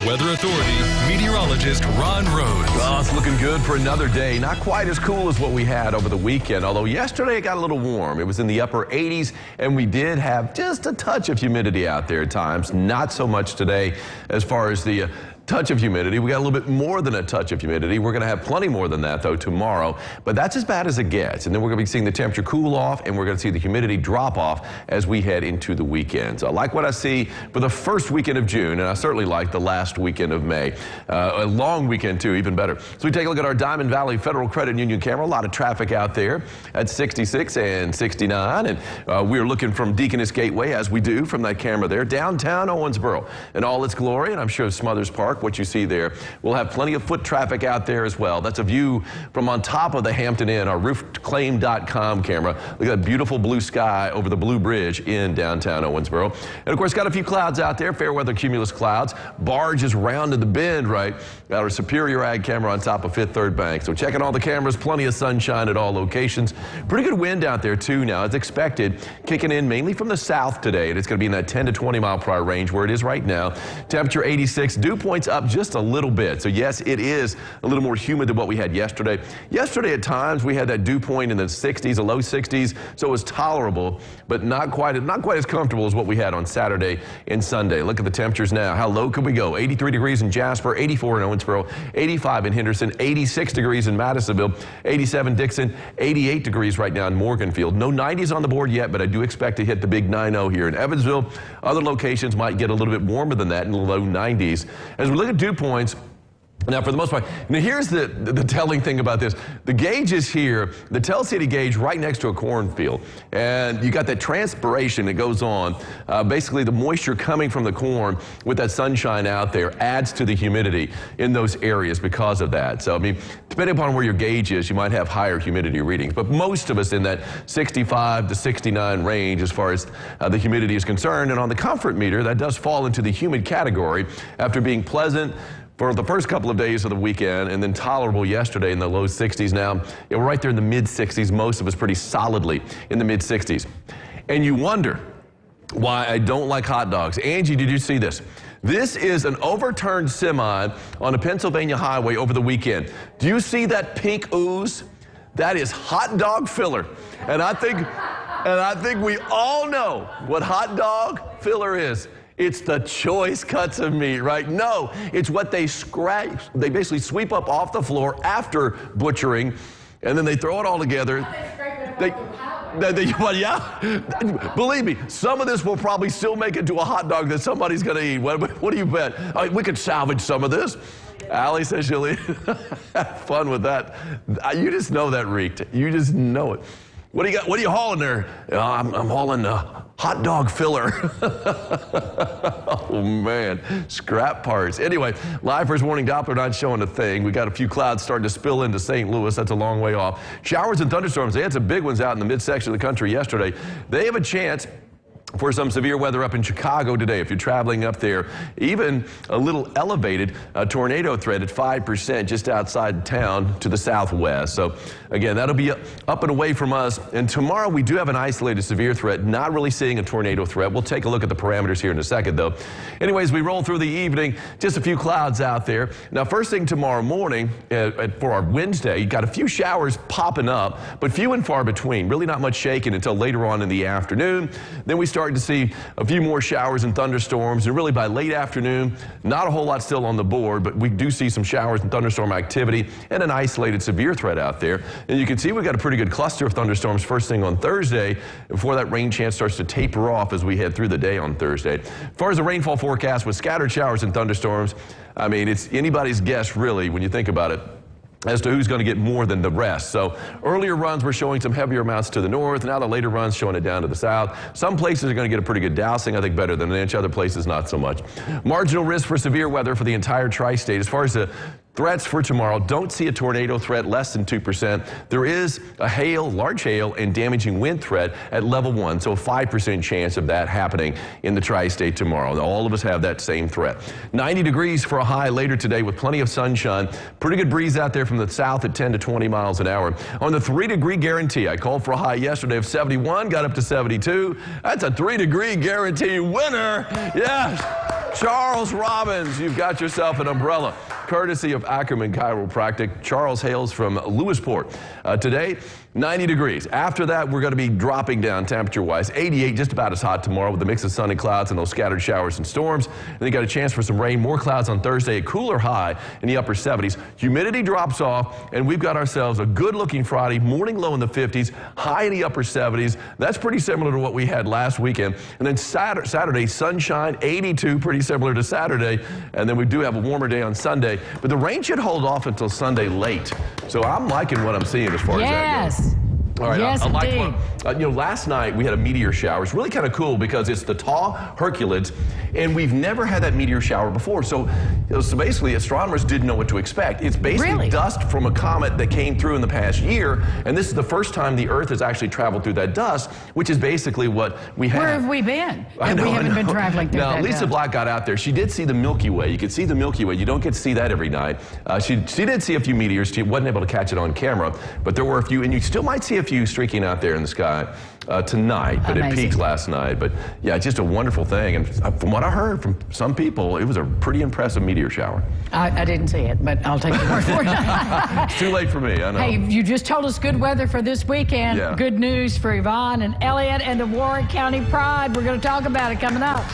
Weather Authority meteorologist Ron Rhodes. Well, it's looking good for another day. Not quite as cool as what we had over the weekend, although yesterday it got a little warm. It was in the upper 80s, and we did have just a touch of humidity out there at times. Not so much today as far as the touch of humidity. We got a little bit more than a touch of humidity. We're going to have plenty more than that, though, tomorrow. But that's as bad as it gets. And then we're going to be seeing the temperature cool off, and we're going to see the humidity drop off as we head into the weekend. So I like what I see for the first weekend of June, and I certainly like the last weekend of May. A long weekend, too, even better. So we take a look at our Diamond Valley Federal Credit Union camera. A lot of traffic out there at 66 and 69. And we're looking from Deaconess Gateway, as we do from that camera there, downtown Owensboro in all its glory. And I'm sure Smothers Park, what you see there. We'll have plenty of foot traffic out there as well. That's a view from on top of the Hampton Inn, our roofclaim.com camera. Look at that beautiful blue sky over the Blue Bridge in downtown Owensboro. And of course, got a few clouds out there, fair weather cumulus clouds. Barge is rounding the bend, right? Got our Superior Ag camera on top of Fifth Third Bank. So checking all the cameras, plenty of sunshine at all locations. Pretty good wind out there too now, as expected, kicking in mainly from the south today. And it's going to be in that 10 to 20 mile per hour range where it is right now. Temperature 86, dew points up just a little bit. So yes, it is a little more humid than what we had yesterday. Yesterday at times we had that dew point in the 60s, the low 60s, so it was tolerable, but not quite as comfortable as what we had on Saturday and Sunday. Look at the temperatures now. How low could we go? 83 degrees in Jasper, 84 in Owensboro, 85 in Henderson, 86 degrees in Madisonville, 87 Dixon, 88 degrees right now in Morganfield. No 90s on the board yet, but I do expect to hit the big 90 here in Evansville. Other locations might get a little bit warmer than that in the low 90s. As we look at dew points, now, for the most part, now here's the telling thing about this. The gauge is here, the Tell City gauge right next to a cornfield. And you got that transpiration that goes on. Basically, the moisture coming from the corn with that sunshine out there adds to the humidity in those areas because of that. So, I mean, depending upon where your gauge is, you might have higher humidity readings. But most of us in that 65 to 69 range as far as the humidity is concerned. And on the comfort meter, that does fall into the humid category after being pleasant for the first couple of days of the weekend and then tolerable yesterday in the low 60s. Now, we're right there in the mid 60s, most of us pretty solidly in the mid 60s. And you wonder why I don't like hot dogs. Angie, did you see this? This is an overturned semi on a Pennsylvania highway over the weekend. Do you see that pink ooze? That is hot dog filler. And I think we all know what hot dog filler is. It's the choice cuts of meat, right? No, it's what they scratch. They basically sweep up off the floor after butchering, and then they throw it all together. Well, yeah, believe me, some of this will probably still make it to a hot dog that somebody's going to eat. What do you bet? I mean, we could salvage some of this. Allie says she'll eat. Have fun with that. You just know that reeked. You just know it. What do you got? What are you hauling there? I'm hauling hot dog filler. Oh, man. Scrap parts. Anyway, live first warning Doppler not showing a thing. We got a few clouds starting to spill into St. Louis. That's a long way off. Showers and thunderstorms. They had some big ones out in the midsection of the country yesterday. They have a chance for some severe weather up in Chicago today. If you're traveling up there, even a little elevated tornado threat at 5% just outside town to the southwest. So again, that'll be up and away from us. And tomorrow we do have an isolated severe threat, not really seeing a tornado threat. We'll take a look at the parameters here in a second though. Anyways, we roll through the evening, just a few clouds out there. Now first thing tomorrow morning for our Wednesday, you got a few showers popping up, but few and far between. Really not much shaking until later on in the afternoon. Then we starting to see a few more showers and thunderstorms, and really by late afternoon, not a whole lot still on the board, but we do see some showers and thunderstorm activity and an isolated severe threat out there. And you can see we've got a pretty good cluster of thunderstorms first thing on Thursday before that rain chance starts to taper off as we head through the day on Thursday. As far as the rainfall forecast with scattered showers and thunderstorms, I mean, it's anybody's guess really when you think about it as to who's going to get more than the rest. So earlier runs were showing some heavier amounts to the north. Now the later runs showing it down to the south. Some places are going to get a pretty good dousing, I think better than an inch. Other places not so much. Marginal risk for severe weather for the entire tri-state. As far as the threats for tomorrow, don't see a tornado threat, less than 2%. There is a large hail and damaging wind threat at level 1, so a 5% chance of that happening in the tri-state tomorrow. All of us have that same threat. 90 degrees for a high later today with plenty of sunshine. Pretty good breeze out there from the south at 10 to 20 miles an hour. On the 3-degree guarantee, I called for a high yesterday of 71, got up to 72. That's a 3-degree guarantee winner. Yes. Charles Robbins, you've got yourself an umbrella, courtesy of Ackerman Chiropractic. Charles hails from Lewisport. Today, 90 degrees. After that, we're going to be dropping down temperature-wise. 88, just about as hot tomorrow with a mix of sunny clouds and those scattered showers and storms. And then got a chance for some rain, more clouds on Thursday, a cooler high in the upper 70s. Humidity drops off, and we've got ourselves a good-looking Friday, morning low in the 50s, high in the upper 70s. That's pretty similar to what we had last weekend. And then Saturday, sunshine, 82, pretty similar to Saturday. And then we do have a warmer day on Sunday. But the rain should hold off until Sunday late. So I'm liking what I'm seeing as far as that goes. All right, yes, I like indeed. last night we had a meteor shower. It's really kind of cool because it's the tall Hercules, and we've never had that meteor shower before. So basically, astronomers didn't know what to expect. It's basically dust from a comet that came through in the past year, and this is the first time the Earth has actually traveled through that dust, which is basically what we have. Where have we been? I know, we haven't been traveling through that Now, Lisa dust. Black got out there. She did see the Milky Way. You could see the Milky Way. You don't get to see that every night. She did see a few meteors. She wasn't able to catch it on camera, but there were a few, and you still might see a few streaking out there in the sky tonight, but it peaked last night. But yeah, it's just a wonderful thing. And from what I heard from some people, it was a pretty impressive meteor shower. I didn't see it, but I'll take your word for it. It's too late for me, I know. Hey, you just told us good weather for this weekend. Yeah. Good news for Yvonne and Elliot and the Warren County Pride. We're going to talk about it coming up.